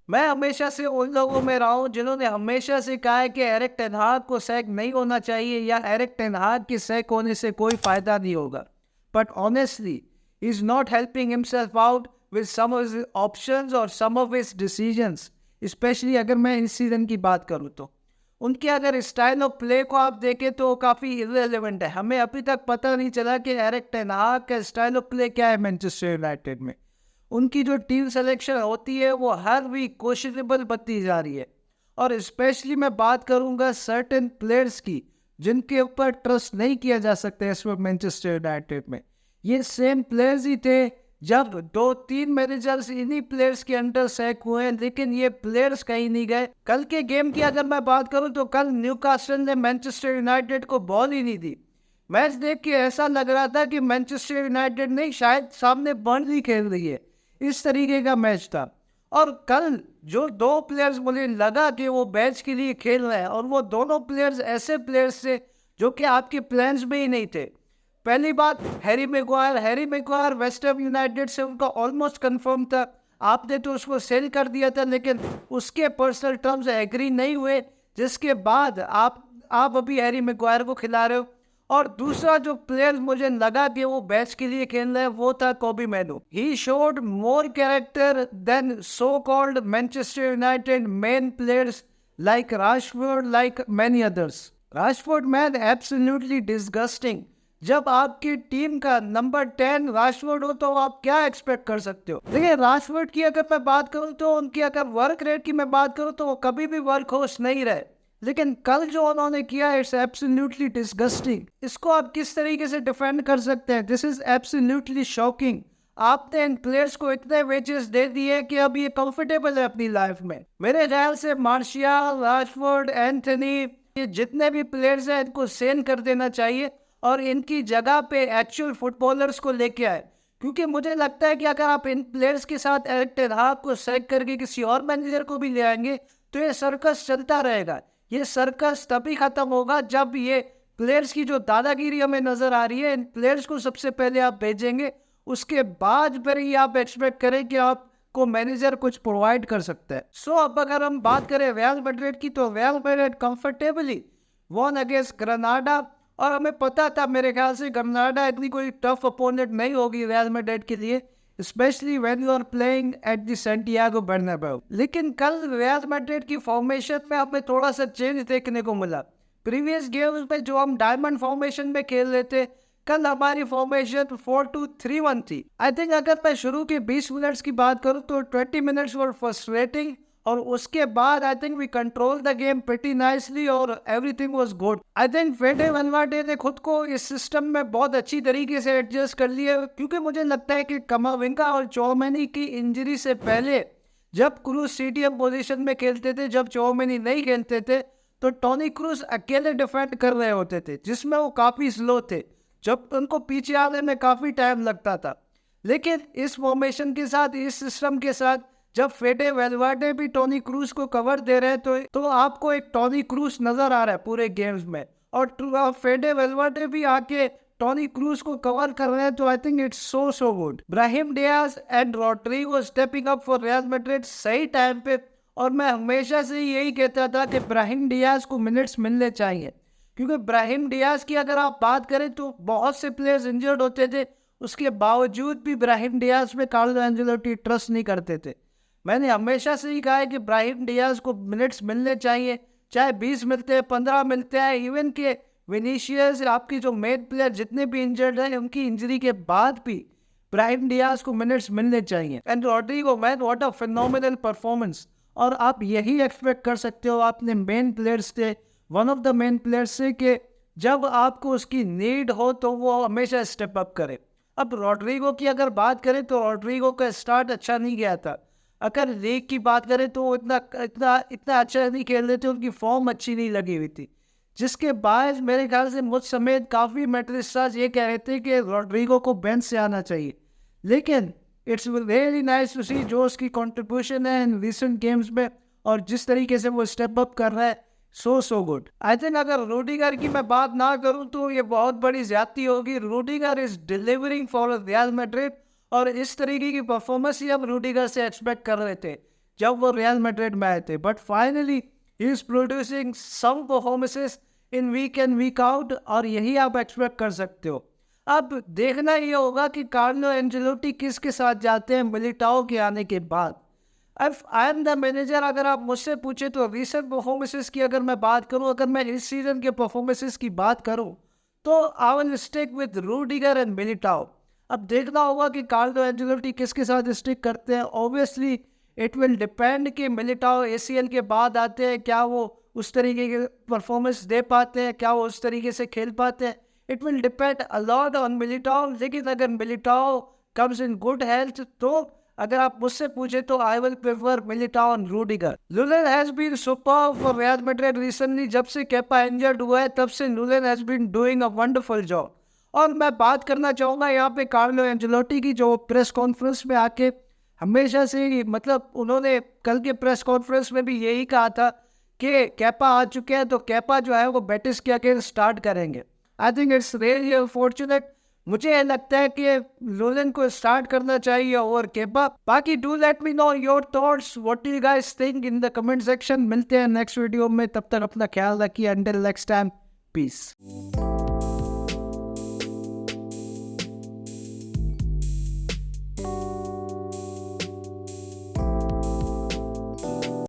मैं हमेशा से उन लोगों में रहा हूँ जिन्होंने हमेशा से कहा है कि एरिक टेन हाग को सैक नहीं होना चाहिए या एरिक टेन हाग के सैक होने से कोई फायदा नहीं होगा। But honestly he is not helping himself out with some of his options और some of his decisions. Especially अगर मैं इस सीजन की बात करूँ तो उनके अगर स्टाइल ऑफ प्ले को आप देखें तो काफ़ी इररिलेवेंट है। हमें अभी तक पता नहीं चला कि एरिक टेन हाग का स्टाइल ऑफ प्ले क्या है मैनचेस्टर यूनाइटेड में। उनकी जो टीम सिलेक्शन होती है वो हर वीक क्वेश्चनेबल बनती जा रही है। और स्पेशली मैं बात करूंगा सर्टेन प्लेयर्स की जिनके ऊपर ट्रस्ट नहीं किया जा सकता इस वक्त मैनचेस्टर यूनाइटेड में। ये सेम प्लेयर्स ही थे जब 2-3 मैनेजर्स इन्हीं प्लेयर्स के अंडर सैक हुए हैं, लेकिन ये प्लेयर्स कहीं नहीं गए। कल के गेम की अगर मैं बात करूं तो कल न्यूकासल ने मैनचेस्टर यूनाइटेड को बॉल ही नहीं दी। मैच देख के ऐसा लग रहा था कि मैनचेस्टर यूनाइटेड नहीं शायद सामने बर्नली खेल रही है, इस तरीके का मैच था। और कल जो दो प्लेयर्स मुझे लगा कि वो मैच के लिए खेल रहे हैं और वो दोनों प्लेयर्स ऐसे प्लेयर्स थे जो कि आपके प्लान्स में ही नहीं थे। पहली बात Harry Maguire West Ham United से उनका ऑलमोस्ट कंफर्म था। आपने तो उसको सेल कर दिया था, लेकिन उसके पर्सनल टर्म्स एग्री नहीं हुए, जिसके बाद आप अभी हैरी मैग्वायर को खिला रहे हो। और दूसरा जो प्लेयर मुझे लगा कि वो बैच के लिए खेल रहा है वो था Kobbie Mainoo. He showed more character than so called Manchester United main players like Rashford, like many others. Rashford man absolutely disgusting. जब आपकी टीम का नंबर 10 राशफोर्ड हो तो आप क्या एक्सपेक्ट कर सकते हो। देखिए राशफोर्ड की अगर मैं बात करूं तो उनकी अगर वर्क रेट की मैं बात करूं तो वो कभी भी वर्क होस्ट नहीं रहे, लेकिन कल जो उन्होंने किया इट्स एब्सोल्युटली डिस्गस्टिंग। इसको आप किस तरीके से डिफेंड कर सकते हैं? This is absolutely shocking. आपने इन प्लेयर्स को इतने वेजेस दे दिए कि अब ये कंफर्टेबल है अपनी लाइफ में। मेरे ख्याल से मार्शियल, राशफोर्ड, एंथनी, ये जितने भी प्लेयर्स हैं इनको सेल कर देना चाहिए और इनकी जगह पे एक्चुअल फुटबॉलर्स को लेके आए। क्योंकि मुझे लगता है कि अगर आप इन प्लेयर्स के साथ एरिक टेन हाग को सेलेक्ट करके किसी और मैनेजर को भी ले आएंगे तो ये सर्कस चलता रहेगा। ये सर्कस तभी खत्म होगा जब ये प्लेयर्स की जो दादागिरी हमें नजर आ रही है, इन प्लेयर्स को सबसे पहले आप भेजेंगे, उसके बाद फिर ही आप एक्सपेक्ट करें कि आपको मैनेजर कुछ प्रोवाइड कर सकता है। सो अब अगर हम बात करें रियल मैड्रिड की तो Real Madrid comfortably won against Granada. और हमें पता था मेरे ख्याल से ग्रेनाडा इतनी कोई टफ अपोनेंट नहीं होगी रियल मैड्रिड के लिए, especially when you are playing at the Santiago Bernabeu. लेकिन कल रियल मैड्रिड की फॉर्मेशन में हमें थोड़ा सा चेंज देखने को मिला। प्रीवियस गेम्स में जो हम डायमंड फॉर्मेशन में खेल रहे थे, कल हमारी फॉर्मेशन 4-2-3-1 थी। आई थिंक अगर मैं शुरू के 20 मिनट्स की बात करूं तो 20 मिनट्स वर फ्रस्ट्रेटिंग और उसके बाद I think we control the game pretty nicely और everything was good. I think Fede Valverde ने खुद को इस सिस्टम में बहुत अच्छी तरीके से एडजस्ट कर लिया, क्योंकि मुझे लगता है कि कमाविंगा और चौमेनी की इंजरी से पहले जब क्रूज सीटीएम पोजीशन में खेलते थे, जब चौमेनी नहीं खेलते थे, तो टोनी क्रूज अकेले डिफेंड कर रहे होते थे जिसमें वो काफ़ी स्लो थे, जब उनको पीछे आने में काफ़ी टाइम लगता था। लेकिन इस फॉर्मेशन के साथ, इस सिस्टम के साथ, जब फेडे वेलवर्डे भी टोनी क्रूज को कवर दे रहे हैं तो आपको एक टोनी क्रूज नजर आ रहा है पूरे गेम्स में, और फेडे वेलवर्डे भी आके टोनी क्रूज को कवर कर रहे हैं। तो I think it's so good. Brahim Diaz and Rodrygo stepping up for Real Madrid सही टाइम पे। और मैं हमेशा से यही कहता था कि ब्राहिम डियाज को मिनट्स मिलने चाहिए, क्योंकि ब्राहिम डियाज की अगर आप बात करें तो बहुत से प्लेयर्स इंजर्ड होते थे, उसके बावजूद भी ब्राहिम डियाज पे कार्लो एंजेलोटी ट्रस्ट नहीं करते थे। मैंने हमेशा से ही कहा है कि ब्राहिम डियाज को मिनट्स मिलने चाहिए, चाहे 20 मिलते हैं, 15 मिलते हैं। इवन के विनीशियस, आपकी जो मेन प्लेयर जितने भी इंजर्ड हैं, उनकी इंजरी के बाद भी ब्राहिम डियाज को मिनट्स मिलने चाहिए। And Rodrygo man, what a phenomenal performance. और आप यही एक्सपेक्ट कर सकते हो, आपने मेन प्लेयर्स थे, one of the main players से, कि जब आपको उसकी नीड हो तो वो हमेशा स्टेप अप करे। अब रॉड्रिगो की अगर बात करें तो रॉड्रिगो का स्टार्ट अच्छा नहीं गया था। अगर लीग की बात करें तो इतना इतना इतना अच्छा नहीं खेल रहे थे, उनकी फॉर्म अच्छी नहीं लगी हुई थी, जिसके बाद मेरे ख्याल से मुझ समेत काफ़ी मैड्रिस्टास ये कह रहे थे कि रॉड्रिगो को बेंच से आना चाहिए। लेकिन इट्स रियली नाइस टू सी जो उसकी कंट्रीब्यूशन है इन रिसेंट गेम्स में और जिस तरीके से वो स्टेप अप कर रहा है, सो गुड। आई थिंक अगर रूडिगर की मैं बात ना करूं तो ये बहुत बड़ी ज्यादती होगी। Rudiger is delivering for Real Madrid और इस तरीके की परफॉर्मेंस ही हम रूडिगर से एक्सपेक्ट कर रहे थे। जब वो रियल मैड्रिड में आए थे, but finally he is producing some performances in week and week out, और यही आप एक्सपेक्ट कर सकते हो। अब देखना ये होगा कि कार्लो एंजेलोटी किसके साथ जाते हैं मिलिटाओ के आने के बाद। अब आई एम द मैनेजर, अगर आप मुझसे पूछे तो रिसेंट परफॉर्मेंसेस की अगर मैं बात करूं, अगर मैं इस सीजन के परफॉर्मेंसेस की बात करूं, तो I will stick with Rudiger and Militão. अब देखना होगा कि कार्लो एंजेलोटी किसके साथ स्टिक करते हैं। ऑब्वियसली इट विल डिपेंड कि मिलिटाओ ACL के बाद आते हैं, क्या वो उस तरीके के परफॉर्मेंस दे पाते हैं, क्या वो उस तरीके से खेल पाते हैं। It will depend a lot on Militao. लेकिन अगर Militao comes in good health, तो अगर आप मुझसे पूछे तो I will prefer Militao and Rudiger. Lunin has been super for Real Madrid recently. जब से केपा इंजर्ड हुआ है तब से Lunin has been doing a wonderful job. और मैं बात करना चाहूँगा यहाँ पे कार्लो एंजेलोटी की, जो प्रेस कॉन्फ्रेंस में आके हमेशा से ही, मतलब उन्होंने कल के प्रेस कॉन्फ्रेंस में भी यही कहा था कि केपा आ चुके हैं तो केपा जो है वो बेटिस के अगेंस्ट स्टार्ट करेंगे। आई थिंक इट्स रियली अनफॉर्चुनेट। मुझे लगता है कि लुलेन को स्टार्ट करना चाहिए और केपा। बाकी do let me know your thoughts, what do you guys think in the comment section. मिलते हैं नेक्स्ट वीडियो में, तब तक अपना ख्याल रखिए। Until next time, piece.